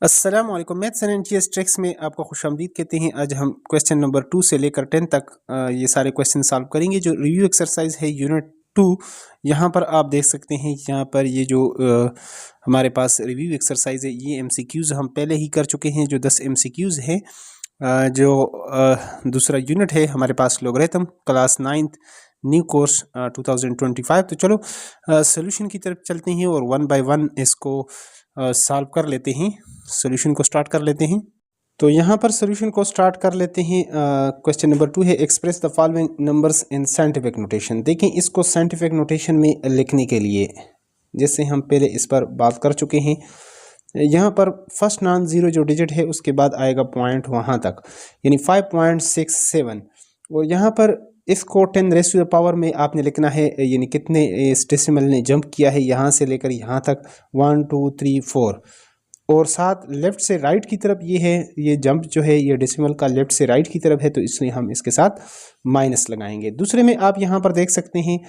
अस्सलाम वालेकुम। Maths and NTS tricks में आपको खुशामदीद कहते हैं। आज हम क्वेश्चन नंबर 2 से लेकर 10 तक ये सारे क्वेश्चन सॉल्व करेंगे। जो रिव्यू एक्सरसाइज है यूनिट 2, यहाँ पर आप देख सकते हैं। यहाँ पर ये जो हमारे पास रिव्यू एक्सरसाइज है, ये एमसीक्यूज़ हम पहले ही कर चुके हैं। जो 10 एमसीक्यूज़ हैं, जो दूसरा यूनिट है हमारे पास logarithm, class 9th new course 2025। तो चलो सोल्यूशन की तरफ चलते हैं और वन बाय वन इसको सॉल्व कर लेते हैं। सॉल्यूशन को स्टार्ट कर लेते हैं। तो यहाँ पर सॉल्यूशन को स्टार्ट कर लेते हैं। क्वेश्चन नंबर 2 है, express the following numbers in scientific notation. देखें, इसको साइंटिफिक नोटेशन में लिखने के लिए, जैसे हम पहले इस पर बात कर चुके हैं, यहाँ पर फर्स्ट नॉन ज़ीरो जो डिजिट है उसके बाद आएगा पॉइंट वहाँ तक, यानी 5.67। और यहाँ पर इसको 10 रेज़ टू द पावर में आपने लिखना है, यानी कितने इस डेसिमल ने जंप किया है यहाँ से लेकर यहाँ तक, 1 2 3 4। और साथ लेफ़्ट से राइट की तरफ ये है, ये जंप जो है ये डेसिमल का लेफ़्ट से राइट की तरफ है, तो इसलिए हम इसके साथ माइनस लगाएंगे। दूसरे में आप यहाँ पर देख सकते हैं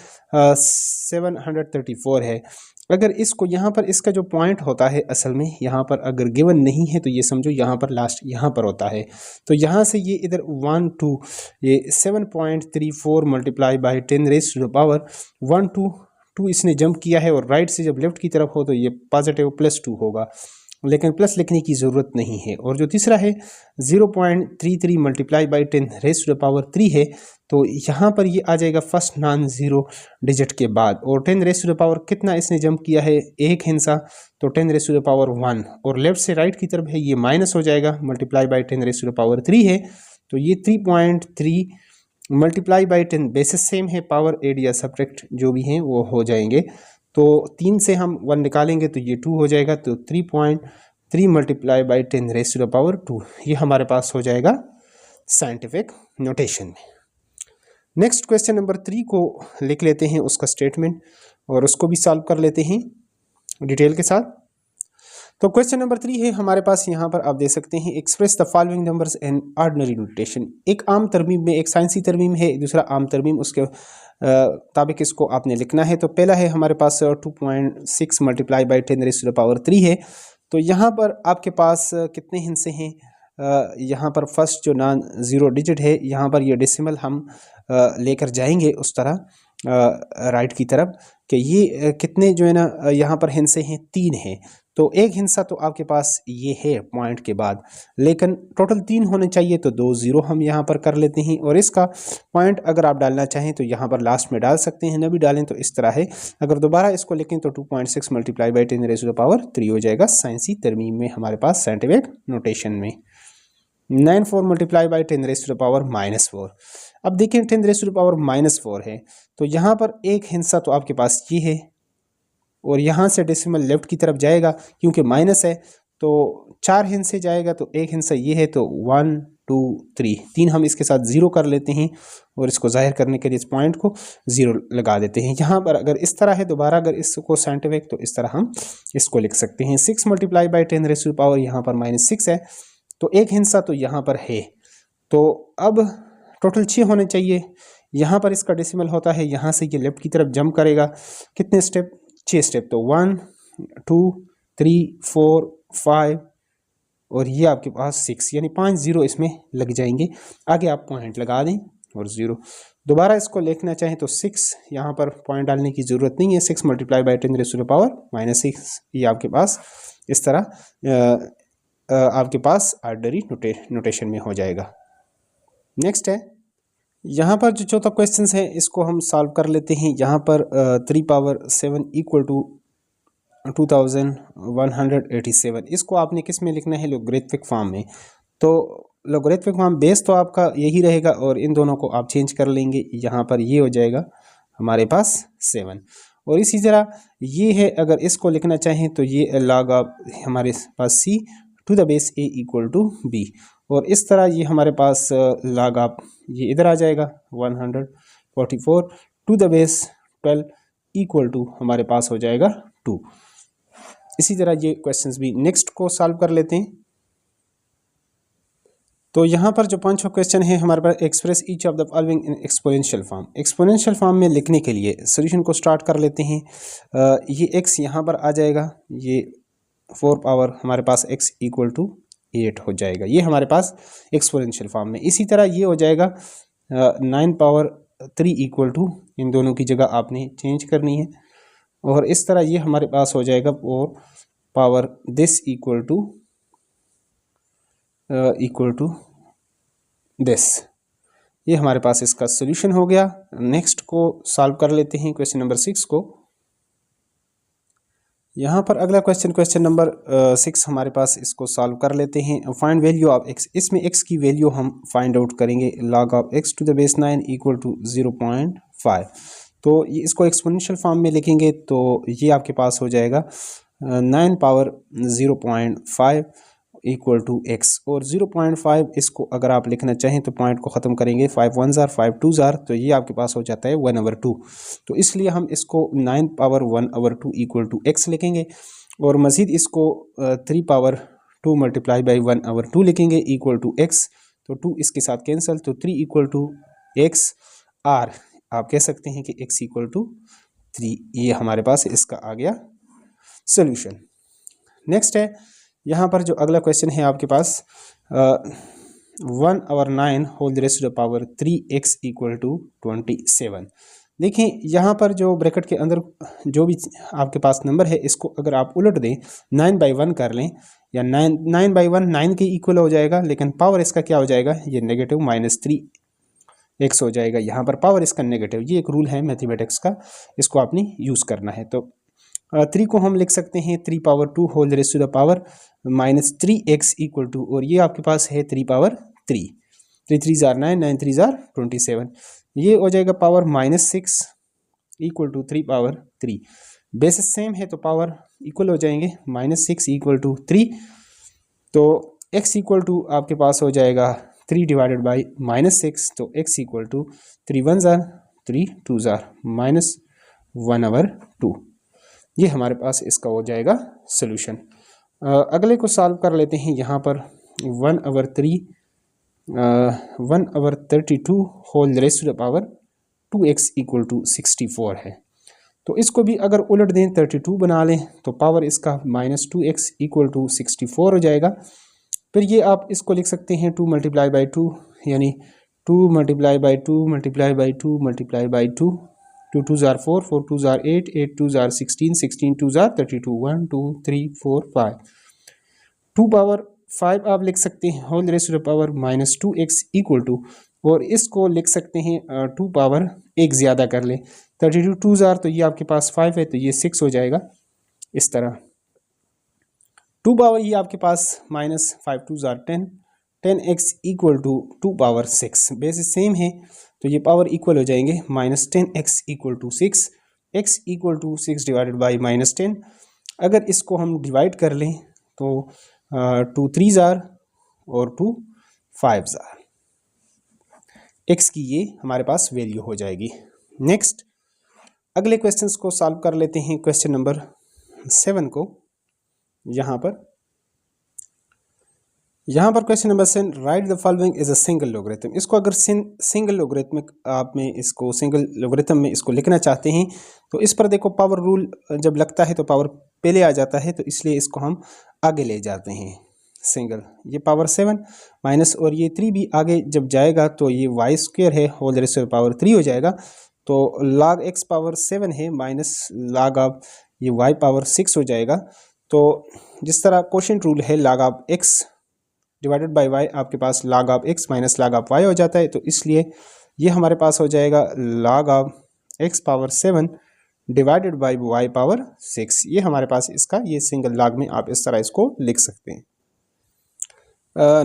734 है। अगर इसको यहाँ पर इसका जो पॉइंट होता है, असल में यहाँ पर अगर गिवन नहीं है तो ये समझो यहाँ पर लास्ट यहाँ पर होता है। तो यहाँ से ये इधर 1 2, ये 7.34 multiply by 10 raise to the power 1 2 2 इसने जंप किया है। और राइट से जब लेफ्ट की तरफ हो तो ये पॉजिटिव +2 होगा, लेकिन प्लस लिखने की ज़रूरत नहीं है। और जो तीसरा है 0.33 multiply by 10 raise to the power 3 है, तो यहाँ पर ये आ जाएगा फर्स्ट नॉन ज़ीरो डिजिट के बाद। और 10 रेज़ टू द पावर कितना इसने जंप किया है, एक हिस्सा, तो 10 रेज़ टू द पावर 1। और लेफ्ट से राइट की तरफ है, ये माइनस हो जाएगा, multiply by 10 raise to the power 3 है, तो ये 3.3 मल्टीप्लाई बाई 10 बेसिस सेम है, पावर एड या सब्ट्रैक्ट जो भी हैं वो हो जाएंगे। तो 3 से हम 1 निकालेंगे तो ये 2 हो जाएगा, तो 3.3 multiply by 10 raise to the power 2, ये हमारे पास हो जाएगा साइंटिफिक नोटेशन में। नेक्स्ट क्वेश्चन नंबर 3 को लिख लेते हैं, उसका स्टेटमेंट, और उसको भी सॉल्व कर लेते हैं डिटेल के साथ। तो क्वेश्चन नंबर 3 है हमारे पास, यहाँ पर आप देख सकते हैं, express the following numbers in ordinary notation. एक आम तरमीम में, एक साइंसी तरमीम है, दूसरा आम तरमीम, उसके ताबिक इसको आपने लिखना है। तो पहला है हमारे पास 2.6 multiply by 10 raise to the power 3 है। तो यहाँ पर आपके पास कितने हिस्से हैं, यहाँ पर फर्स्ट जो नॉन ज़ीरो डिजिट है, यहाँ पर ये डेसिमल हम लेकर जाएंगे उस तरह राइट की तरफ, कि ये कितने जो है ना यहाँ पर हिस्से हैं, 3 हैं। तो एक हिस्सा तो आपके पास ये है पॉइंट के बाद, लेकिन टोटल 3 होने चाहिए, तो 2 ज़ीरो हम यहाँ पर कर लेते हैं। और इसका पॉइंट अगर आप डालना चाहें तो यहाँ पर लास्ट में डाल सकते हैं, न भी डालें तो इस तरह है। अगर दोबारा इसको लिखें तो 2.6 multiply by 10 raise to the power 3 हो जाएगा साइंसी तरमीम में, हमारे पास साइंटिफिक नोटेशन में। 94 multiply by 10 raise to the power -4। अब देखें 10 रेज़ टू द पावर -4 है, तो यहाँ पर एक हिस्सा तो आपके पास ये है, और यहाँ से डेसिमल लेफ्ट की तरफ जाएगा, क्योंकि माइनस है तो 4 हिस्से जाएगा, तो एक हिस्सा ये है, तो 1 2 3 हम इसके साथ 0 कर लेते हैं, और इसको जाहिर करने के लिए इस पॉइंट को 0 लगा देते हैं। यहाँ पर अगर इस तरह है, दोबारा अगर इसको साइंटिफिक, तो इस तरह हम इसको लिख सकते हैं। 6 multiply by 10 raise to the power, यहाँ पर -6 है, तो एक हिस्सा तो यहाँ पर है। तो अब टोटल 6 होने चाहिए। यहाँ पर इसका डेसिमल होता है, यहाँ से ये लेफ्ट की तरफ जंप करेगा, कितने स्टेप, 6 स्टेप, तो 1 2 3 4 5, और ये आपके पास 6, यानी 5 ज़ीरो इसमें लग जाएंगे। आगे आप पॉइंट लगा दें और 0। दोबारा इसको लिखना चाहें तो 6, यहाँ पर पॉइंट डालने की ज़रूरत नहीं है। 6 multiply by 10 raise to the power -6, ये आपके पास इस तरह आपके पास ऑर्डिनरी नोटेशन में हो जाएगा। नेक्स्ट है, यहाँ पर जो चौथा क्वेश्चन है, इसको हम सॉल्व कर लेते हैं। यहाँ पर 3 पावर 7 इक्वल टू 2187, इसको आपने किस में लिखना है, लोगरिथमिक फॉर्म में। तो लोगरिथमिक फॉर्म बेस तो आपका यही रहेगा, और इन दोनों को आप चेंज कर लेंगे। यहाँ पर ये हो जाएगा हमारे पास 7, और इसी तरह ये है, अगर इसको लिखना चाहें तो ये लॉग आप हमारे पास c to the base a equal to b, और इस तरह ये हमारे पास लॉग आप ये इधर आ जाएगा 144 to the base 12 equal to हमारे पास हो जाएगा 2। इसी तरह ये क्वेश्चंस भी नेक्स्ट को सॉल्व कर लेते हैं। तो यहाँ पर जो 5वां क्वेश्चन है हमारे पास, express each of the following in exponential form. Exponential form में लिखने के लिए सॉल्यूशन को स्टार्ट कर लेते हैं। ये x यहाँ पर आ जाएगा, ये 4 पावर हमारे पास x इक्वल टू 8 हो जाएगा। ये हमारे पास एक्सपोनेंशियल फॉर्म में। इसी तरह ये हो जाएगा 9 पावर 3 इक्वल टू, इन दोनों की जगह आपने चेंज करनी है, और इस तरह ये हमारे पास हो जाएगा 4 power this equal to this. ये हमारे पास इसका सोल्यूशन हो गया। नेक्स्ट को सॉल्व कर लेते हैं, क्वेश्चन नंबर 6 को। यहाँ पर अगला क्वेश्चन नंबर 6 हमारे पास, इसको सॉल्व कर लेते हैं। फाइंड वैल्यू ऑफ x, इसमें x की वैल्यू हम फाइंड आउट करेंगे। log of x to the base 9 equal to 0.5। तो ये इसको एक्सपोनेंशियल फॉर्म में लिखेंगे तो ये आपके पास हो जाएगा 9 पावर 0.5 इक्वल टू x, और 0.5 इसको अगर आप लिखना चाहें तो पॉइंट को ख़त्म करेंगे 5 1 ज़ार 5 2 ज़ार, तो ये आपके पास हो जाता है 1/2। तो इसलिए हम इसको 9 पावर 1/2 इक्वल टू x लिखेंगे, और मज़ीद इसको 3 पावर 2 मल्टीप्लाई बाई 1/2 लिखेंगे इक्वल टू x। तो 2 इसके साथ कैंसिल, तो 3 इक्वल टू x, r आप कह सकते हैं कि x इक्वल टू 3। ये हमारे पास इसका आ गया सोल्यूशन। नेक्स्ट है यहाँ पर जो अगला क्वेश्चन है आपके पास 1/9 whole raised to the power 3x equal to 27। देखिए यहाँ पर जो ब्रैकेट के अंदर जो भी आपके पास नंबर है, इसको अगर आप उलट दें 9/1 कर लें, या 9/1 9 के इक्वल हो जाएगा, लेकिन पावर इसका क्या हो जाएगा, ये नेगेटिव -3x हो जाएगा। यहाँ पर पावर इसका नेगेटिव, ये एक रूल है मैथमेटिक्स का, इसको आपने यूज़ करना है। तो 3 को हम लिख सकते हैं 3 power 2 whole raised to the power -3x equal to, और ये आपके पास है 3 पावर 3, 3 3 ज़ार 9 9 3 ज़ार 27। ये हो जाएगा power -6 equal to 3 power 3। Basis same है तो पावर इक्वल हो जाएंगे, -6 इक्वल टू 3। तो x इक्वल टू आपके पास हो जाएगा 3 डिवाइडेड बाई -6, तो x इक्वल टू 3 1 ज़ार 3 2 ज़ार -1/2। ये हमारे पास इसका हो जाएगा सोल्यूशन। अगले को सॉल्व कर लेते हैं। यहाँ पर 1/32 whole raised to the power 2x equal to 64 है। तो इसको भी अगर उलट दें 32 बना लें तो पावर इसका -2x इक्वल टू 64 हो जाएगा। फिर ये आप इसको लिख सकते हैं 2 मल्टीप्लाई बाई 2, यानी 2 multiply by 2 multiply by 2 multiply by 2, 2 2 ज़ार 4 4 2 ज़ार 8 8 2 ज़ार 16 16 2 ज़ार 32 1 2 3 4 5। 2 पावर 5 आप लिख सकते हैं whole raised to the power -2x equal to, और इसको लिख सकते हैं 2 पावर 1 ज़्यादा कर लें, 32 2 ज़ार, तो ये आपके पास 5 है, तो ये 6 हो जाएगा। इस तरह 2 पावर ये आपके पास -5 2 ज़ार 10, 10x equal to 2 power 6। Basis same है तो ये पावर इक्वल हो जाएंगे, -10x equal to 6, x equal to 6 divided by -10। अगर इसको हम डिवाइड कर लें तो 2 3 ज़ार और 2 5 ज़ार, x की ये हमारे पास वैल्यू हो जाएगी। नेक्स्ट अगले क्वेश्चंस को सॉल्व कर लेते हैं। क्वेश्चन नंबर 7 को, यहाँ पर question number 7, right the following is a single logarithm. इसको अगर सिंगल लोगरिथमिक आप में इसको सिंगल लोगरिथम में इसको लिखना चाहते हैं तो इस पर देखो पावर रूल जब लगता है तो पावर पहले आ जाता है, तो इसलिए इसको हम आगे ले जाते हैं सिंगल। ये पावर 7 माइनस और ये 3 भी आगे जब जाएगा तो ये वाई स्क्वायर है whole raised to the power 3 हो जाएगा। तो log x पावर 7 है माइनस log ऑफ ये y पावर 6 हो जाएगा। तो जिस तरह क्वोशिएंट रूल है log of x divided by y, आपके पास log of x minus log of y हो जाता है, तो इसलिए ये हमारे पास हो जाएगा log of x power 7 divided by y power 6। ये हमारे पास इसका ये सिंगल log में आप इस तरह इसको लिख सकते हैं।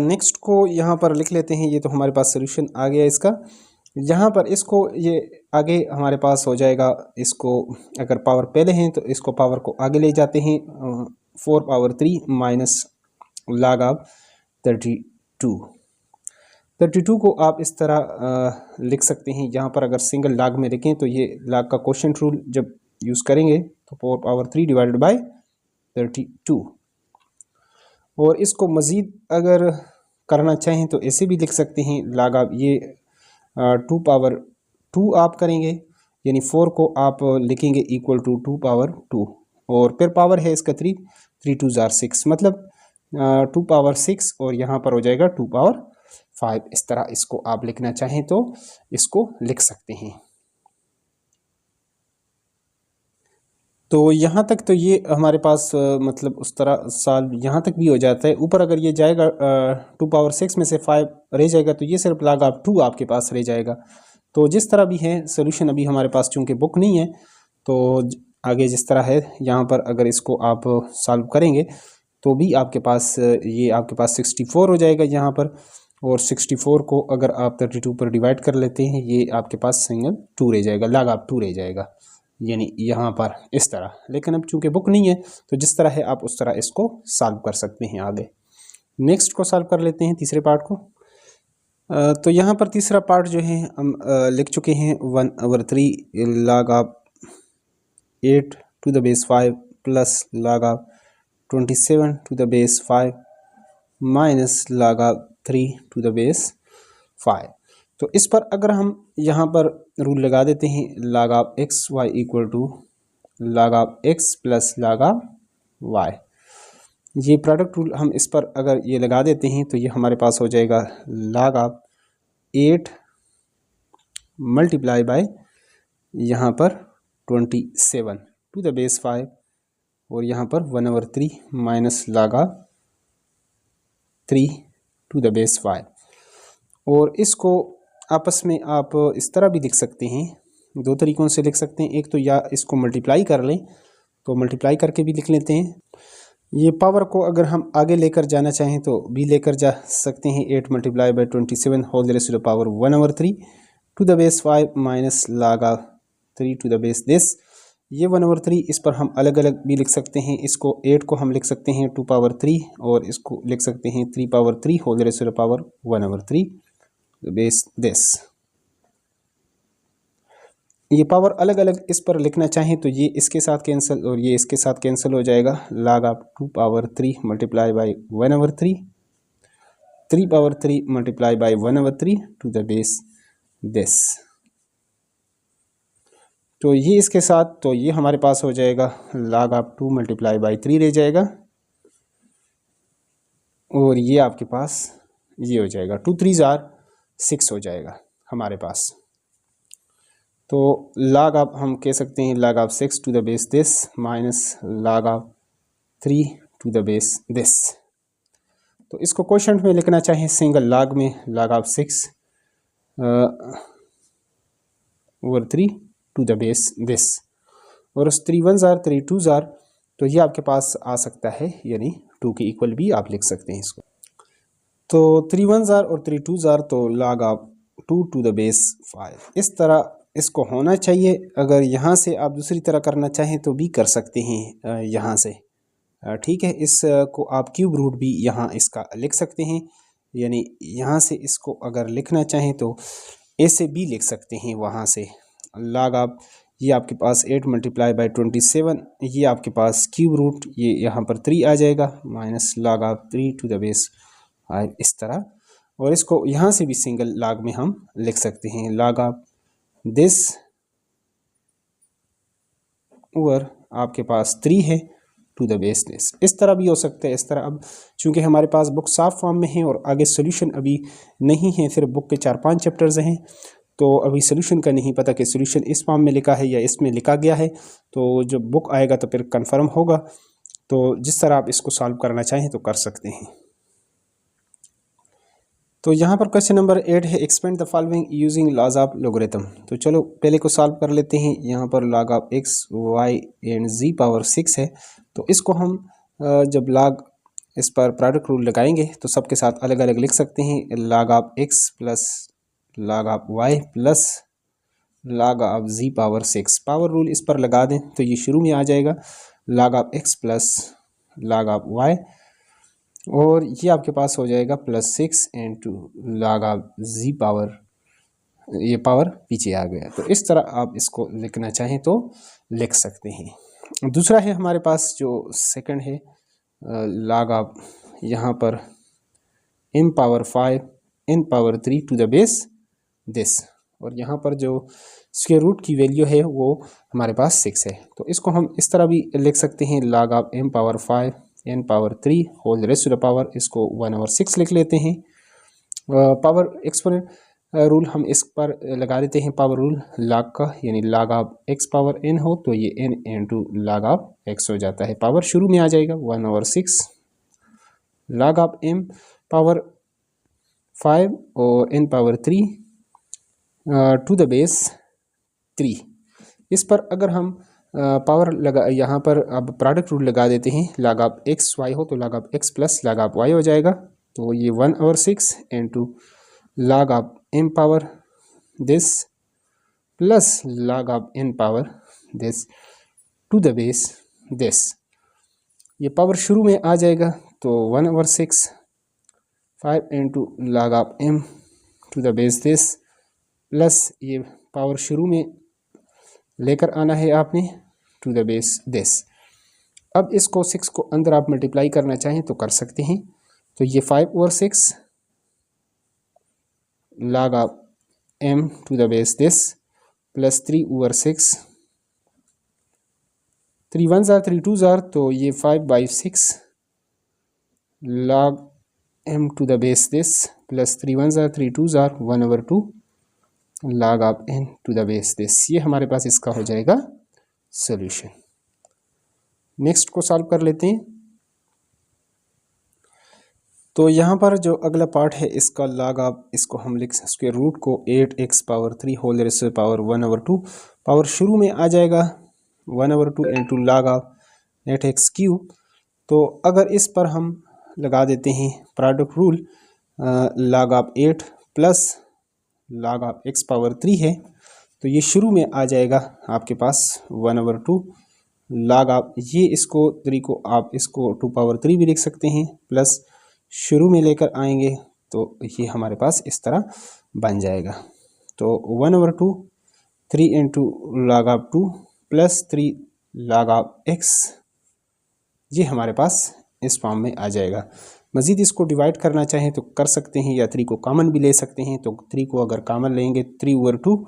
नेक्स्ट को यहाँ पर लिख लेते हैं। ये तो हमारे पास सोल्यूशन आ गया इसका। यहाँ पर इसको ये आगे हमारे पास हो जाएगा, इसको अगर पावर पहले हैं तो इसको पावर को आगे ले जाते हैं 4 पावर 3 माइनस log ऑफ 32 को आप इस तरह लिख सकते हैं। यहाँ पर अगर सिंगल log में लिखें तो ये log का क्वोशिएंट रूल जब यूज़ करेंगे तो 4 पावर 3 डिवाइडेड बाय 32। और इसको मज़ीद अगर करना चाहें तो ऐसे भी लिख सकते हैं log ऑफ ये 2 पावर 2 आप करेंगे, यानी 4 को आप लिखेंगे इक्वल टू 2 पावर 2, और फिर पावर है इसका 3, 3 2 ज़ार 6, मतलब 2 पावर 6 और यहाँ पर हो जाएगा 2 पावर 5। इस तरह इसको आप लिखना चाहें तो इसको लिख सकते हैं। तो यहाँ तक तो ये हमारे पास मतलब उस तरह सॉल्व यहाँ तक भी हो जाता है। ऊपर अगर ये जाएगा 2 पावर 6 में से 5 रह जाएगा तो ये सिर्फ log ऑफ 2 आपके पास रह जाएगा। तो जिस तरह भी है सोल्यूशन अभी हमारे पास चूँकि बुक नहीं है तो आगे जिस तरह है यहाँ पर अगर इसको आप सॉल्व करेंगे तो भी आपके पास ये आपके पास 64 हो जाएगा यहाँ पर, और 64 को अगर आप 32 पर डिवाइड कर लेते हैं ये आपके पास सिंगल 2 रह जाएगा, log ऑफ 2 रह जाएगा यानी यहाँ पर इस तरह। लेकिन अब चूंकि बुक नहीं है तो जिस तरह है आप उस तरह इसको सॉल्व कर सकते हैं। आगे नेक्स्ट को सॉल्व कर लेते हैं, तीसरे पार्ट को। तो यहाँ पर तीसरा पार्ट जो है हम लिख चुके हैं 1/3 log of 8 to the base 5 plus log of 27 to the base 5 minus log of 3 to the base 5। तो इस पर अगर हम यहाँ पर रूल लगा देते हैं log of x y equal to log of x plus log of y, ये प्रोडक्ट रूल हम इस पर अगर ये लगा देते हैं तो ये हमारे पास हो जाएगा log ऑफ 8 मल्टीप्लाई बाय यहाँ पर 27 टू द बेस 5 और यहाँ पर 1/3 minus log of 3 to the base 5। और इसको आपस में आप इस तरह भी लिख सकते हैं, दो तरीक़ों से लिख सकते हैं। एक तो या इसको मल्टीप्लाई कर लें तो मल्टीप्लाई करके भी लिख लेते हैं। ये पावर को अगर हम आगे लेकर जाना चाहें तो भी लेकर जा सकते हैं। 8 multiply by 27 whole raise to the power 1/3 to the base 5 minus log of 3 to the base this. ये 1/3 इस पर हम अलग अलग भी लिख सकते हैं। इसको 8 को हम लिख सकते हैं 2 पावर 3 और इसको लिख सकते हैं 3 power 3 whole raise to the power 1/3 base this. ये पावर अलग अलग इस पर लिखना चाहें तो ये इसके साथ कैंसिल और ये इसके साथ कैंसिल हो जाएगा। log of 2 power 3 multiply by 1/3, 3 power 3 multiply by 1/3 to the base this. तो ये इसके साथ तो ये हमारे पास हो जाएगा log ऑफ 2 मल्टीप्लाई बाई 3 रह जाएगा और ये आपके पास ये हो जाएगा 2 3 ज़ार 6 हो जाएगा हमारे पास। तो log ऑफ हम कह सकते हैं log of 6 to the base this minus log of 3 to the base this. तो इसको क्वोशंट में लिखना चाहें सिंगल log में log of 6 over 3 to the base this, और उस 3 1 ज़ार 3 2 ज़ार तो ये आपके पास आ सकता है यानी 2 के इक्वल भी आप लिख सकते हैं इसको। तो 3 1 ज़ार और 3 2 ज़ार तो log of 2 to the base 5 इस तरह इसको होना चाहिए। अगर यहाँ से आप दूसरी तरह करना चाहें तो भी कर सकते हैं यहाँ से, ठीक है। इस को आप क्यूब रूट भी यहाँ इसका लिख सकते हैं, यानी यहाँ से इसको अगर लिखना चाहें तो ऐसे भी लिख सकते हैं वहाँ से। log ऑफ ये आपके पास 8 मल्टीप्लाई बाई 27 ये आपके पास क्यूब रूट ये यहाँ पर 3 आ जाएगा minus log of 3 to the base 5 इस तरह। और इसको यहाँ से भी सिंगल log में हम लिख सकते हैं log ऑफ दिस ओवर आपके पास 3 है टू द बेस दिस। इस तरह भी हो सकता है इस तरह। अब चूंकि हमारे पास बुक साफ फॉर्म में है और आगे सोल्यूशन अभी नहीं है, सिर्फ बुक के 4-5 चैप्टर्स हैं तो अभी सोल्यूशन का नहीं पता कि सोल्यूशन इस फॉर्म में लिखा है या इसमें लिखा गया है। तो जब बुक आएगा तो फिर कंफर्म होगा। तो जिस तरह आप इसको सॉल्व करना चाहें तो कर सकते हैं। तो यहाँ पर क्वेश्चन नंबर 8 है expand the following using laws of logarithm. तो चलो पहले को सॉल्व कर लेते हैं। यहाँ पर log of x y and z power 6 है तो इसको हम जब log इस पर प्रोडक्ट रूल लगाएंगे तो सबके साथ अलग अलग लिख सकते हैं। log of x plus log of y plus log of z power 6 power rule इस पर लगा दें तो ये शुरू में आ जाएगा log of x plus log of y और ये आपके पास हो जाएगा +6 into log of z power, ये पावर पीछे आ गया। तो इस तरह आप इसको लिखना चाहें तो लिख सकते हैं। दूसरा है हमारे पास जो सेकंड है log ऑफ यहाँ पर m power 5 n power 3 to the base this. और यहाँ पर जो स्क्वायर रूट की वैल्यू है वो हमारे पास 6 है। तो इसको हम इस तरह भी लिख सकते हैं, log of m power 5 n power 3 whole raised to the power, इसको 1/6 लिख लेते हैं। पावर एक्सपोनेंट रूल हम इस पर लगा देते हैं, पावर रूल log का, यानी log of x power n हो तो ये n into log of x हो जाता है। पावर शुरू में आ जाएगा 1/6 log ऑफ m पावर 5 और n power 3 to the base 3। इस पर अगर हम पावर लगा, यहाँ पर अब प्रोडक्ट रूल लगा देते हैं, log ऑफ x y हो तो log of x plus log of y हो जाएगा। तो ये 1/6 into log of m power this plus log of n power this to the base this. ये पावर शुरू में आ जाएगा तो 1/6 5 into log of m to the base this plus ये पावर शुरू में लेकर आना है आपने टू द बेस दिस। अब इसको 6 को अंदर आप मल्टीप्लाई करना चाहें तो कर सकते हैं। तो ये 5/6 log of m to the base this plus 3/6, 3 1 जार 3 2 जार, तो ये 5/6 log m to the base this plus 3 1 जार 3 2 जार 1/2 log of n to the base this. ये हमारे पास इसका हो जाएगा सॉल्यूशन। नेक्स्ट को सॉल्व कर लेते हैं। तो यहाँ पर जो अगला पार्ट है इसका log ऑफ, इसको हम लिख स्क्वायर रूट को 8x power 3 whole raise to power 1/2, power शुरू में आ जाएगा 1/2 into log of 8x cube. तो अगर इस पर हम लगा देते हैं product rule, log of 8 plus log of x power 3 है तो ये शुरू में आ जाएगा आपके पास 1/2 log ऑफ, ये इसको 3 को आप इसको 2 पावर 3 भी लिख सकते हैं, प्लस शुरू में लेकर आएंगे तो ये हमारे पास इस तरह बन जाएगा। तो 1/2 3 into log of 2 plus 3 log of x, ये हमारे पास इस फॉर्म में आ जाएगा। मज़ीद इसको डिवाइड करना चाहें तो कर सकते हैं, या 3 को कॉमन भी ले सकते हैं। तो 3 को अगर कॉमन लेंगे 3/2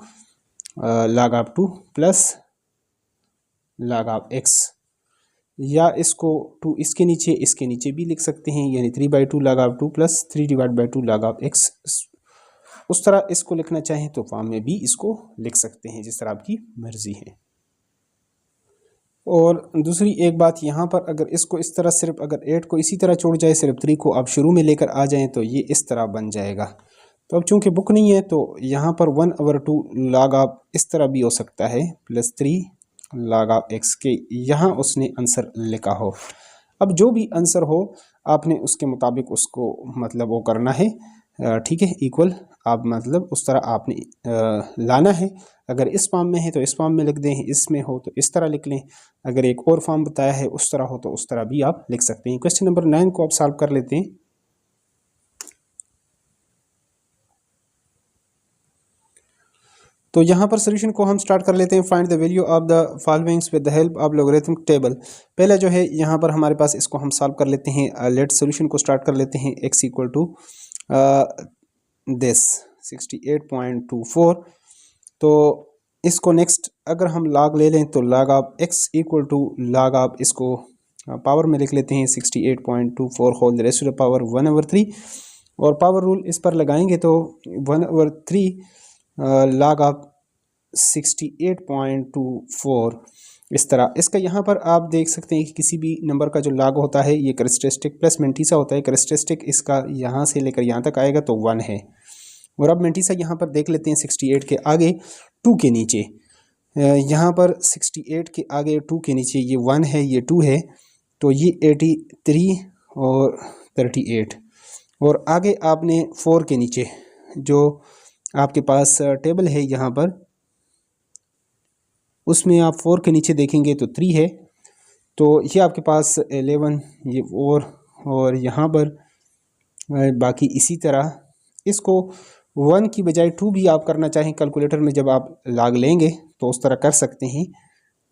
log of 2 plus log of x, या इसको 2 इसके नीचे भी लिख सकते हैं, यानी 3/2 log of 2 plus 3/2 log of x। उस तरह इसको लिखना चाहें तो फॉर्म में भी इसको लिख सकते हैं, जिस तरह आपकी मर्जी है। और दूसरी एक बात यहाँ पर, अगर इसको इस तरह सिर्फ अगर 8 को इसी तरह छोड़ जाए, सिर्फ 3 को आप शुरू में लेकर आ जाएं तो ये इस तरह बन जाएगा। तो अब चूंकि बुक नहीं है तो यहाँ पर 1/2 log ऑफ इस तरह भी हो सकता है, प्लस 3 log ऑफ x के यहाँ उसने आंसर लिखा हो। अब जो भी आंसर हो आपने उसके मुताबिक उसको मतलब वो करना है, ठीक है, इक्वल आप मतलब उस तरह आपने लाना है। अगर इस फॉर्म में है तो इस फॉर्म में लिख दें, इसमें हो तो इस तरह लिख लें, अगर एक और फॉर्म बताया है उस तरह हो तो उस तरह भी आप लिख सकते हैं। क्वेश्चन नंबर 9 को आप सॉल्व कर लेते हैं। तो यहाँ पर सोल्यूशन को हम स्टार्ट कर लेते हैं। Find the value of the followings with the help of logarithmic table. पहला जो है यहाँ पर हमारे पास, इसको हम सॉल्व कर लेते हैं। लेट सोल्यूशन को स्टार्ट कर लेते हैं। x equal to this 68.24। तो इसको नेक्स्ट अगर हम log ले लें तो log of x equal to log of, इसको पावर में लिख लेते हैं 68.24 whole raise to the power 1/3, और पावर रूल इस पर लगाएंगे तो 1/3 log ऑफ 68.24 इस तरह। इसका यहाँ पर आप देख सकते हैं कि किसी भी नंबर का जो log होता है ये कैरेक्टरिस्टिक प्लस मेंटिसा होता है। कैरेक्टरिस्टिक इसका यहाँ से लेकर यहाँ तक आएगा तो 1 है, और अब मेंटिसा यहाँ पर देख लेते हैं 68 के आगे 2 के नीचे, यहाँ पर 68 के आगे 2 के नीचे ये 1 है, ये 2 है, तो ये 83 और 38, और आगे आपने 4 के नीचे जो आपके पास टेबल है यहाँ पर, उसमें आप 4 के नीचे देखेंगे तो 3 है, तो ये आपके पास 11 ये और यहाँ पर बाकी इसी तरह। इसको 1 की बजाय 2 भी आप करना चाहें कैलकुलेटर में, जब आप log लेंगे तो उस तरह कर सकते हैं,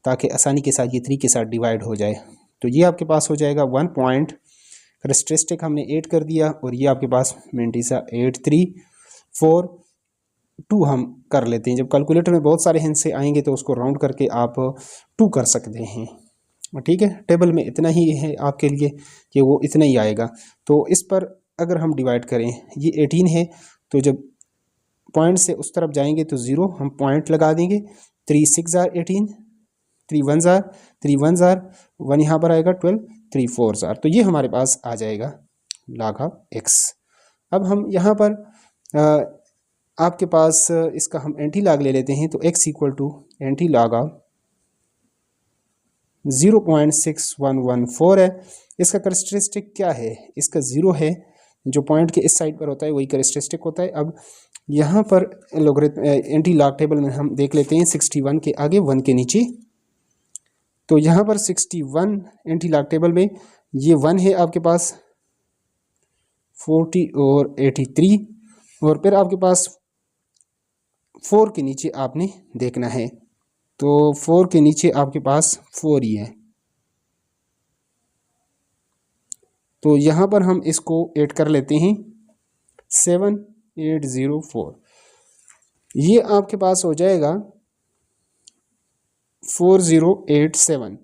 ताकि आसानी के साथ ये 3 के साथ डिवाइड हो जाए। तो ये आपके पास हो जाएगा 1 पॉइंट, कैरेक्टरिस्टिक हमने 8 कर दिया, और ये आपके पास मेंटिसा 834 2 हम कर लेते हैं। जब कैलकुलेटर में बहुत सारे हिस्से आएंगे तो उसको राउंड करके आप 2 कर सकते हैं। ठीक है, टेबल में इतना ही है आपके लिए कि वो इतना ही आएगा। तो इस पर अगर हम डिवाइड करें, ये 18 है, तो जब पॉइंट से उस तरफ जाएंगे तो 0 हम पॉइंट लगा देंगे। 3 6 जार 18, 3 1 जार 3 1 जार 1 यहाँ पर आएगा 12, 3 4 जार, तो ये हमारे पास आ जाएगा log ऑफ x। अब हम यहाँ पर आपके पास इसका हम एंटी लॉग ले लेते हैं, तो x equal to anti log of 0.6114 है। इसका करेक्टरिस्टिक क्या है, इसका 0 है, जो पॉइंट के इस साइड पर होता है वही करेक्टरिस्टिक होता है। अब यहाँ पर लॉगरिथम एंटी लॉग टेबल में हम देख लेते हैं 61 के आगे 1 के नीचे, तो यहाँ पर 61 एंटी लॉग टेबल में ये 1 है आपके पास, 40 और 83, और फिर आपके पास 4 के नीचे आपने देखना है, तो 4 के नीचे आपके पास 4 ही है, तो यहाँ पर हम इसको ऐड कर लेते हैं 7804, ये आपके पास हो जाएगा 4087।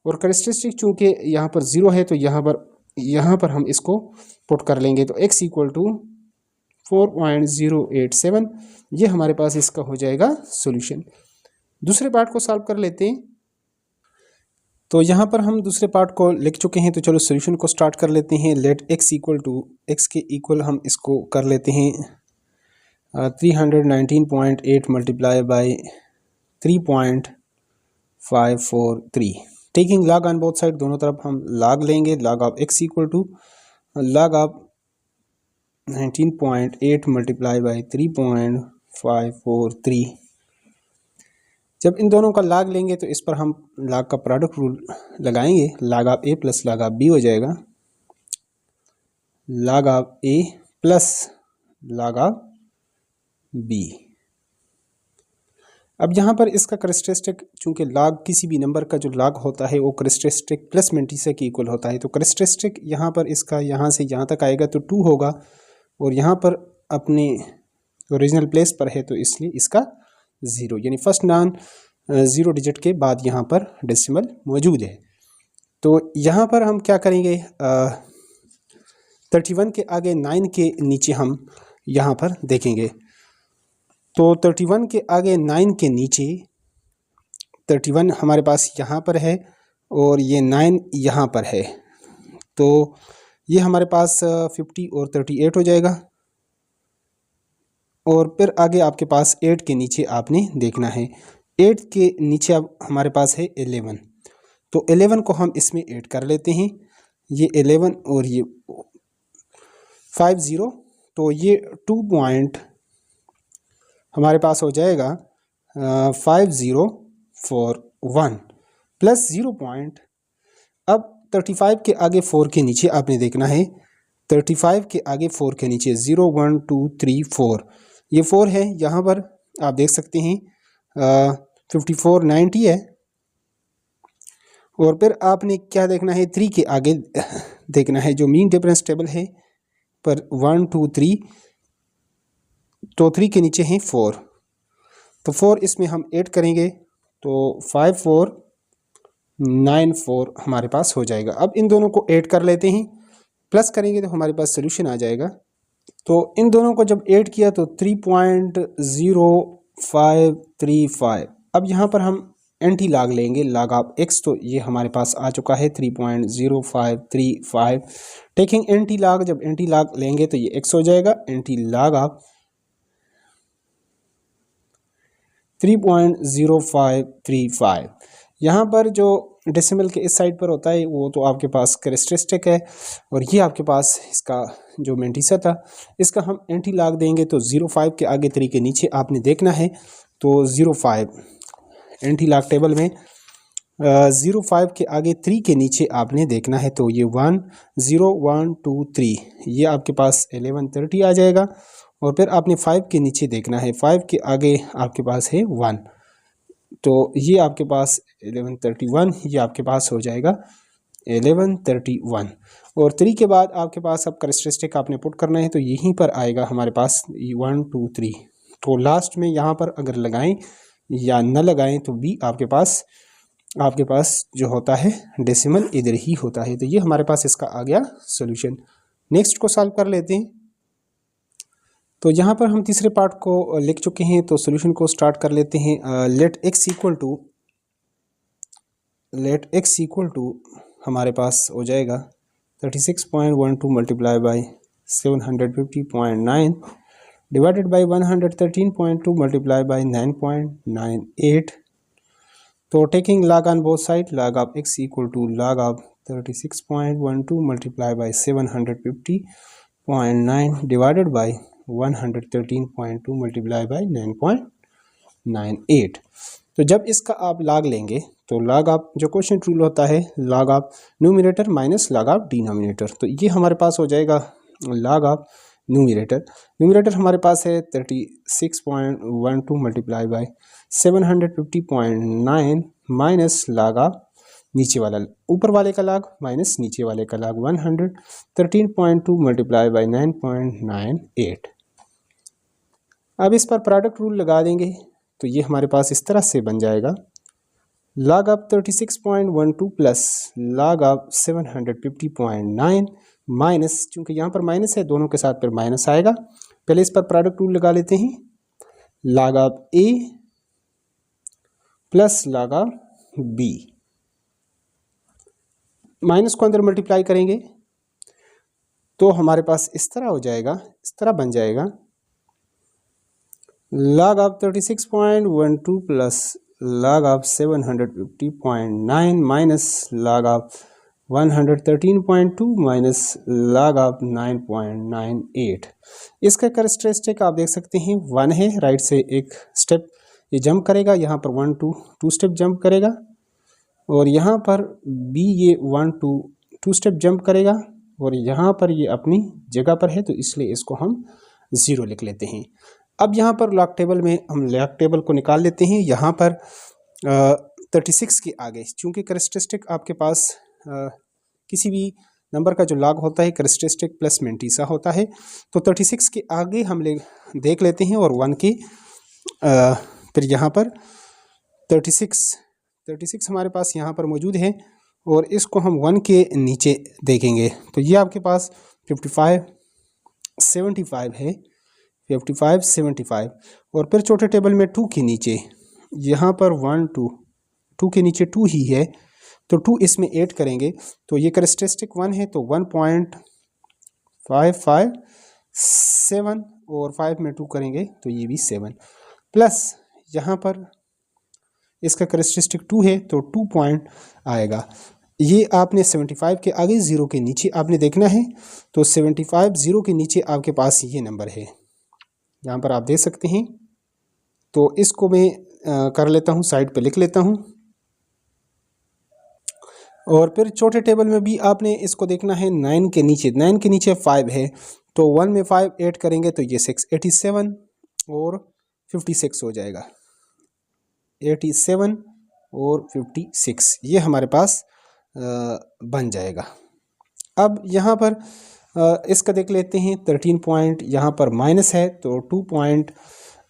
और करेक्टरिस्टिक चूँकि यहाँ पर 0 है तो यहाँ पर हम इसको पुट कर लेंगे, तो x इक्वल टू 4.087, ये हमारे पास इसका हो जाएगा सॉल्यूशन। दूसरे पार्ट को सॉल्व कर लेते हैं। तो यहाँ पर हम दूसरे पार्ट को लिख चुके हैं, तो चलो सॉल्यूशन को स्टार्ट कर लेते हैं। Let x equal to x के इक्वल हम इसको कर लेते हैं 319.8 multiply by 3.543, taking log on both side, दोनों तरफ हम लॉग लेंगे। Log of x equal to log of 19.8 multiply by 3.543। जब इन दोनों का लॉग लेंगे तो इस पर हम लॉग का प्रोडक्ट रूल लगाएंगे, log of a plus log of b हो जाएगा, log of a plus log of b। अब यहाँ पर इसका करेक्टरिस्टिक, चूँकि लॉग किसी भी नंबर का जो लॉग होता है वो करेक्टरिस्टिक प्लस मेंटिसा के इक्वल होता है, तो करेक्टरिस्टिक यहाँ पर इसका यहाँ से यहाँ तक आएगा तो 2 होगा, और यहाँ पर अपने ओरिजिनल प्लेस पर है तो इसलिए इसका 0, यानी फर्स्ट नॉन 0 डिजिट के बाद यहाँ पर डेसिमल मौजूद है। तो यहाँ पर हम क्या करेंगे, 31 के आगे 9 के नीचे हम यहाँ पर देखेंगे, तो 31 के आगे 9 के नीचे 31 हमारे पास यहाँ पर है और ये 9 यहाँ पर है, तो ये हमारे पास 50 और 38 हो जाएगा। और फिर आगे आपके पास 8 के नीचे आपने देखना है, 8 के नीचे अब हमारे पास है 11, तो 11 को हम इसमें ऐड कर लेते हैं, ये 11 और ये 50, तो ये 2 पॉइंट हमारे पास हो जाएगा 5041 प्लस 0 पॉइंट। अब 35 के आगे 4 के नीचे आपने देखना है, 35 के आगे 4 के नीचे 0 1 2 3 4, ये 4 है, यहाँ पर आप देख सकते हैं 5490 है। और फिर आपने क्या देखना है, 3 के आगे देखना है, जो मीन डिफरेंस टेबल है पर 1 2 3, तो 3 के नीचे हैं 4, तो 4 इसमें हम ऐड करेंगे तो 5494 हमारे पास हो जाएगा। अब इन दोनों को ऐड कर लेते हैं, प्लस करेंगे तो हमारे पास सोल्यूशन आ जाएगा। तो इन दोनों को जब ऐड किया तो 3.0535। अब यहाँ पर हम एंटी लॉग लेंगे, लॉग ऑफ x, तो ये हमारे पास आ चुका है 3.0535। टेकिंग एंटी लॉग, जब एंटी लॉग लेंगे तो ये x हो जाएगा, एंटी लॉग ऑफ 3.0535। यहाँ पर जो डेसिमल के इस साइड पर होता है वो तो आपके पास करेक्टरिस्टिक है, और ये आपके पास इसका जो मेंटिसा था, इसका हम एंटी लॉग देंगे तो 05 के आगे 3 के नीचे आपने देखना है, तो 05 एंटी लॉग टेबल में 05 के आगे 3 के नीचे आपने देखना है, तो ये 1 0 1 2 3, ये आपके पास 1130 आ जाएगा। और फिर आपने 5 के नीचे देखना है, 5 के आगे आपके पास है 1, तो ये आपके पास 1131, ये आपके पास हो जाएगा 1131। और 3 के बाद आपके पास अब करेक्टरिस्टिक आपने पुट करना है, तो यहीं पर आएगा हमारे पास 1 2 3, तो लास्ट में यहाँ पर अगर लगाएं या न लगाएं तो भी आपके पास जो होता है डेसिमल इधर ही होता है। तो ये हमारे पास इसका आ गया सॉल्यूशन। नेक्स्ट को सॉल्व कर लेते हैं। तो यहाँ पर हम तीसरे पार्ट को लिख चुके हैं, तो सॉल्यूशन को स्टार्ट कर लेते हैं। लेट x इक्वल टू हमारे पास हो जाएगा 36.12 multiply by 750.9 divided by 113.2 multiply by 9.98। तो taking log on both side, log of x equal to log of 36.12 multiplied by 750.9 divided by 113.2 multiplied by 9.98। तो जब इसका आप log लेंगे तो log ऑफ जो क्वेश्चन रूल होता है log of numerator minus log of denominator, तो ये हमारे पास हो जाएगा log ऑफ न्यूमरेटर हमारे पास है 36.12 multiply by 750.9 minus log of नीचे वाला ऊपर वाले का log माइनस नीचे वाले का log 113.2 मल्टीप्लाई बाई 9.98। अब इस पर प्रोडक्ट रूल लगा देंगे तो ये हमारे पास इस तरह से बन जाएगा log of 36.12 plus log of 750.9 minus, चूंकि यहाँ पर माइनस है दोनों के साथ फिर माइनस आएगा। पहले इस पर प्रोडक्ट रूल लगा लेते हैं। log of a plus log of b, minus को अंदर मल्टीप्लाई करेंगे तो हमारे पास इस तरह हो जाएगा, इस तरह बन जाएगा log of 36.12 plus log of 750.9 minus log of 113.2 minus log of 9.98। इसका कैरेक्टरिस्टिक आप देख सकते हैं 1 है, राइट से एक स्टेप ये जंप करेगा, यहाँ पर 1 2 स्टेप जंप करेगा, और यहाँ पर b ये 1 2 स्टेप जंप करेगा, और यहाँ पर ये अपनी जगह पर है तो इसलिए इसको हम 0 लिख लेते हैं। अब यहाँ पर लॉग टेबल में हम लॉग टेबल को निकाल लेते हैं। यहाँ पर 36 के आगे चूँकि कैरेक्टरिस्टिक आपके पास किसी भी नंबर का जो लॉग होता है कैरेक्टरिस्टिक प्लस मेंटीसा होता है, तो 36 के आगे हम देख लेते हैं और 1 के फिर यहाँ पर 36 हमारे पास यहाँ पर मौजूद है, और इसको हम 1 के नीचे देखेंगे तो ये आपके पास 55 75 है, 55 75, और फिर छोटे टेबल में 2 के नीचे यहाँ पर 1 2 के नीचे 2 ही है तो 2 इसमें ऐड करेंगे तो ये कैरेक्टरिस्टिक 1 है तो 1.557 और 5 में 2 करेंगे तो ये भी 7, प्लस यहाँ पर इसका कैरेक्टरिस्टिक 2 है तो 2 पॉइंट आएगा। ये आपने 75 के आगे 0 के नीचे आपने देखना है, तो 75 0 के नीचे आपके पास ये नंबर है, यहाँ पर आप देख सकते हैं। तो इसको मैं कर लेता हूँ, साइड पे लिख लेता हूँ, और फिर छोटे टेबल में भी आपने इसको देखना है 9 के नीचे 5 है तो 1 में 5 ऐड करेंगे तो ये 6 87 और 56 हो जाएगा, 87 और 56 ये हमारे पास बन जाएगा। अब यहाँ पर इसका देख लेते हैं 13 पॉइंट, यहाँ पर माइनस है तो 2 पॉइंट।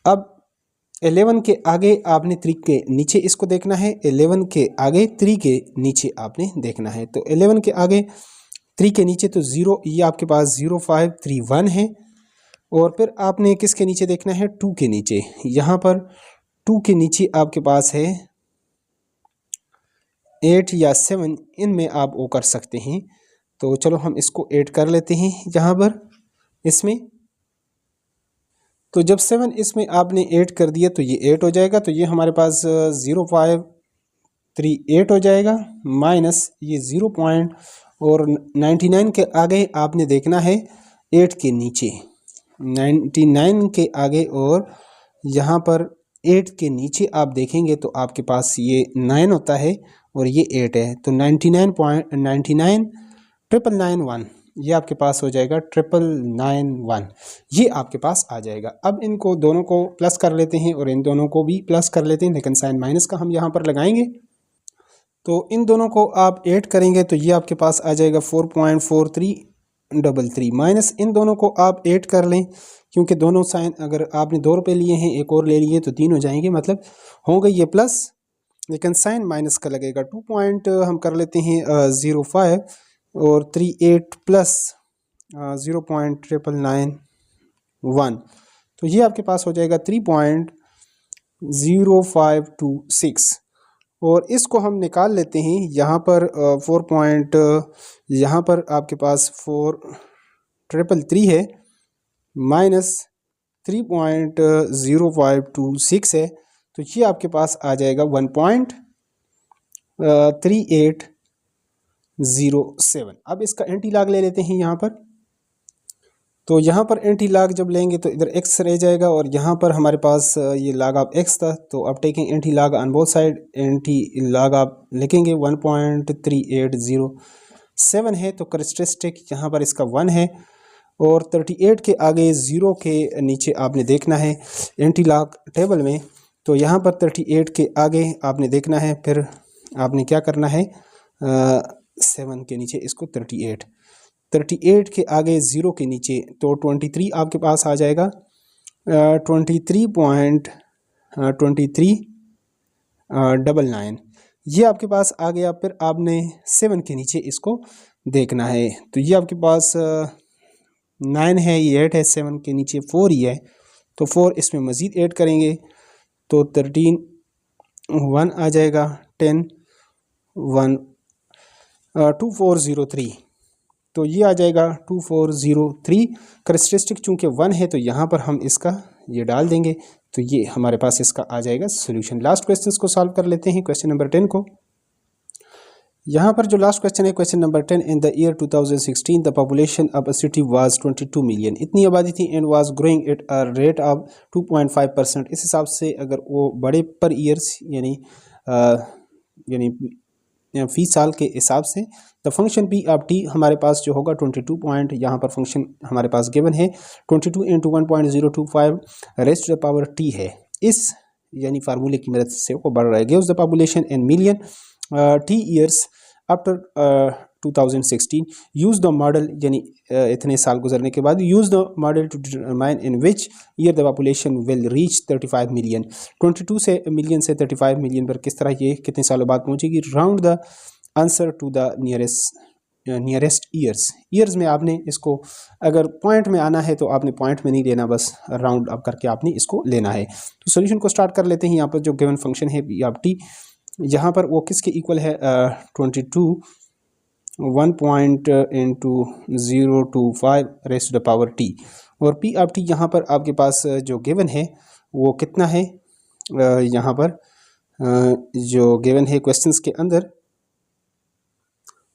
अब 11 के आगे आपने 3 के नीचे इसको देखना है, 11 के आगे 3 के नीचे आपने देखना है, तो 11 के आगे 3 के नीचे तो 0 ये आपके पास 0531 है, और फिर आपने किसके नीचे देखना है 2 के नीचे, यहाँ पर 2 के नीचे आपके पास है 8 या 7, इनमें आप वो कर सकते हैं। तो चलो हम इसको ऐड कर लेते हैं यहाँ पर इसमें, तो जब 7 इसमें आपने ऐड कर दिया तो ये 8 हो जाएगा, तो ये हमारे पास 0538 हो जाएगा, माइनस ये 0 पॉइंट, और 99 के आगे आपने देखना है 8 के नीचे, 99 के आगे और यहाँ पर 8 के नीचे आप देखेंगे तो आपके पास ये 9 होता है और ये 8 है, तो 99.99 ये आपके पास हो जाएगा 991, ये आपके पास आ जाएगा। अब इनको दोनों को प्लस कर लेते हैं और इन दोनों को भी प्लस कर लेते हैं, लेकिन साइन माइनस का हम यहाँ पर लगाएंगे। तो इन दोनों को आप ऐड करेंगे तो ये आपके पास आ जाएगा 4.43 33 माइनस इन दोनों को आप ऐड कर लें, क्योंकि दोनों साइन अगर आपने 2 रुपये लिए हैं एक और ले लिए तो 3 हो जाएंगे, मतलब हो गई ये प्लस, लेकिन साइन माइनस का लगेगा। 2 पॉइंट हम कर लेते हैं 05 और 38 प्लस 0.991, तो ये आपके पास हो जाएगा 3.0526। और इसको हम निकाल लेते हैं यहाँ पर 4 पॉइंट, यहाँ पर आपके पास 4,333 है माइनस 3.0526 है, तो ये आपके पास आ जाएगा 1.3807। अब इसका एंटी लॉग ले लेते हैं यहाँ पर, तो यहाँ पर एंटी लॉग जब लेंगे तो इधर x रह जाएगा और यहाँ पर हमारे पास ये log ऑफ x था, तो अब taking anti log on both side, anti log आप लिखेंगे 1.3807 है, तो करेक्टरिस्टिक यहाँ पर इसका 1 है और 38 के आगे 0 के नीचे आपने देखना है एंटी लॉग टेबल में, तो यहाँ पर 38 के आगे आपने देखना है, फिर आपने क्या करना है 7 के नीचे इसको 38 के आगे 0 के नीचे, तो 23 आपके पास आ जाएगा 23.2399, ये आपके पास आ गया। फिर आपने 7 के नीचे इसको देखना है, तो ये आपके पास 9 है, ये 8 है, 7 के नीचे 4 ही है, तो 4 इसमें मज़ीद ऐड करेंगे तो 13 1 आ जाएगा, 10 1 2403, तो ये आ जाएगा 2403। करेक्टरिस्टिक चूँकि 1 है तो यहाँ पर हम इसका ये डाल देंगे, तो ये हमारे पास इसका आ जाएगा सोल्यूशन। लास्ट क्वेश्चन को सॉल्व कर लेते हैं, क्वेश्चन नंबर 10 को। यहाँ पर जो लास्ट क्वेश्चन है question number 10, in the year 2016 the population of a city was 22 million, इतनी आबादी थी and was growing at a rate of 2.5%। इस हिसाब से अगर वो बड़े पर ईयर्स यानी फी साल के हिसाब से, the function P of T हमारे पास जो होगा 22 पॉइंट, यहाँ पर फंक्शन हमारे पास गिवन है 22 into 1.025 raised to the power t है, इस यानी फार्मूले की मदद से वो बढ़ रहा है। Gives the population in million t years after 2016, use the model यानी इतने साल गुजरने के बाद, use the model to determine in which year the population will reach 35 million. 22 से मिलियन से 35 मिलियन पर किस तरह ये कितने सालों बाद पहुंचेगी। Round the answer to the nearest years में आपने इसको अगर पॉइंट में आना है तो आपने पॉइंट में नहीं लेना, बस राउंड अप करके आपने इसको लेना है। तो सोल्यूशन को स्टार्ट कर लेते हैं। यहाँ पर जो गिवन फंक्शन है पी ऑफ टी, यहाँ पर वो किसके इक्वल है 22 1 point into 025 raised to the power t, और पी ऑफ टी यहाँ पर आपके पास जो गिवन है वो कितना है, यहाँ पर जो गिवन है क्वेश्चंस के अंदर,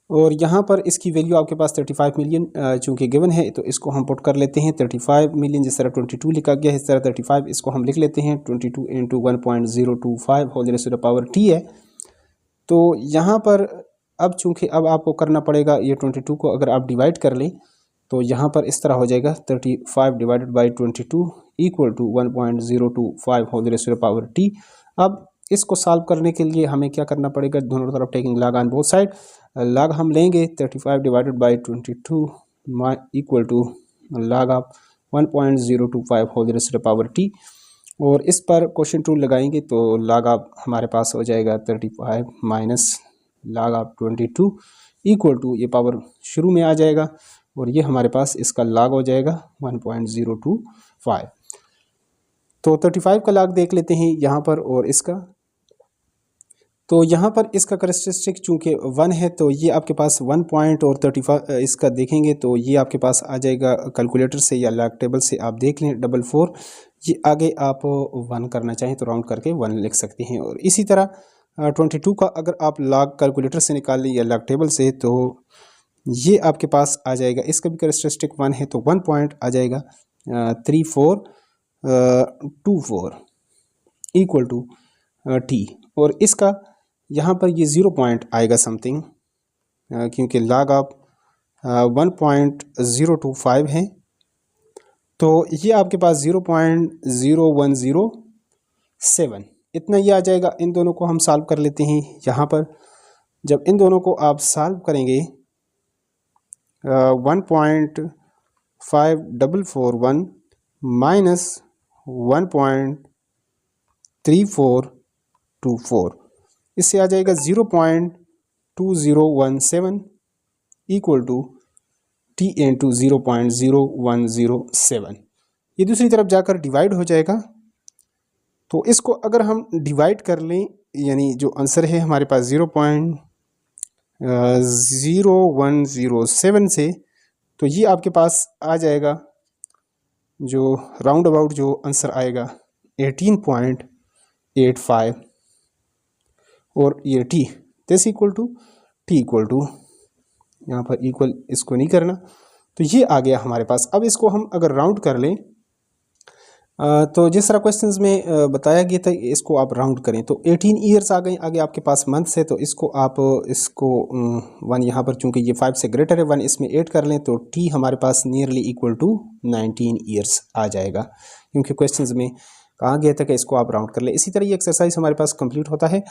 और यहाँ पर इसकी वैल्यू आपके पास 35 मिलियन चूँकि गिवन है तो इसको हम पुट कर लेते हैं 35 मिलियन, जिस तरह 22 लिखा गया है इस तरह 35 इसको हम लिख लेते हैं 22 into 1.025 whole raise to the power t है। तो यहाँ पर अब चूँकि अब आपको करना पड़ेगा ये 22 को अगर आप डिवाइड कर लें तो यहाँ पर इस तरह हो जाएगा 35 divided by 22 equal to 1.025 whole raise to the power t. अब इसको सॉल्व करने के लिए हमें क्या करना पड़ेगा, दोनों तरफ taking log on both side, log हम लेंगे 35 divided by 22 equal to log of 1.025 whole raise to the power t, और इस पर क्वेश्चन टूल लगाएंगे तो लॉग ऑफ हमारे पास हो जाएगा 35 minus log of 22 equal to ये पावर शुरू में आ जाएगा और ये हमारे पास इसका लॉग हो जाएगा 1.025। तो 35 का लॉग देख लेते हैं यहाँ पर, और इसका तो यहाँ पर इसका करेक्टरिस्टिक चूँकि 1 है तो ये आपके पास 1 पॉइंट और 35 इसका देखेंगे तो ये आपके पास आ जाएगा कैलकुलेटर से या लॉग टेबल से आप देख लें 44, ये आगे आप 1 करना चाहें तो राउंड करके 1 लिख सकते हैं। और इसी तरह 22 का अगर आप लॉग कैलकुलेटर से निकाल लें या लॉग टेबल से तो ये आपके पास आ जाएगा, इसका भी करेक्टरिस्टिक 1 है तो 1 पॉइंट आ जाएगा 3424 इक्वल टू टी, और इसका यहाँ पर ये 0 पॉइंट आएगा समथिंग क्योंकि लॉग ऑफ 1.025 है तो ये आपके पास 0.0107 इतना ये आ जाएगा। इन दोनों को हम सॉल्व कर लेते हैं। यहाँ पर जब इन दोनों को आप सॉल्व करेंगे 1.5441 माइनस 1.3424, इससे आ जाएगा 0.2017 इक्वल टू टी इंटू 0.0107। ये दूसरी तरफ जाकर डिवाइड हो जाएगा। तो इसको अगर हम डिवाइड कर लें, यानी जो आंसर है हमारे पास 0.0107 से, तो ये आपके पास आ जाएगा जो राउंड अबाउट जो आंसर आएगा 18.85 और ये t this equal to t equal to, यहाँ पर इक्वल इसको नहीं करना, तो ये आ गया हमारे पास। अब इसको हम अगर राउंड कर लें तो जिस तरह क्वेश्चंस में बताया गया था इसको आप राउंड करें तो 18 ईयर्स आ गए, आगे आपके पास मंथ्स है, तो इसको आप इसको 1 यहाँ पर चूंकि ये 5 से ग्रेटर है 1 इसमें ऐड कर लें तो टी हमारे पास नियरली इक्वल टू 19 ईयर्स आ जाएगा, क्योंकि क्वेश्चंस में कहा गया था कि इसको आप राउंड कर लें। इसी तरह ये एक्सरसाइज हमारे पास कंप्लीट होता है।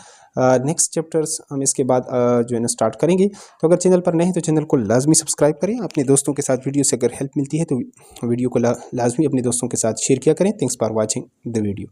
नेक्स्ट चैप्टर्स हम इसके बाद जो है ना स्टार्ट करेंगे। तो अगर चैनल पर नए हैं तो चैनल को लाजमी सब्सक्राइब करें। अपने दोस्तों के साथ वीडियो से अगर हेल्प मिलती है तो वीडियो को लाजमी अपने दोस्तों के साथ शेयर किया करें। Thanks for watching the video.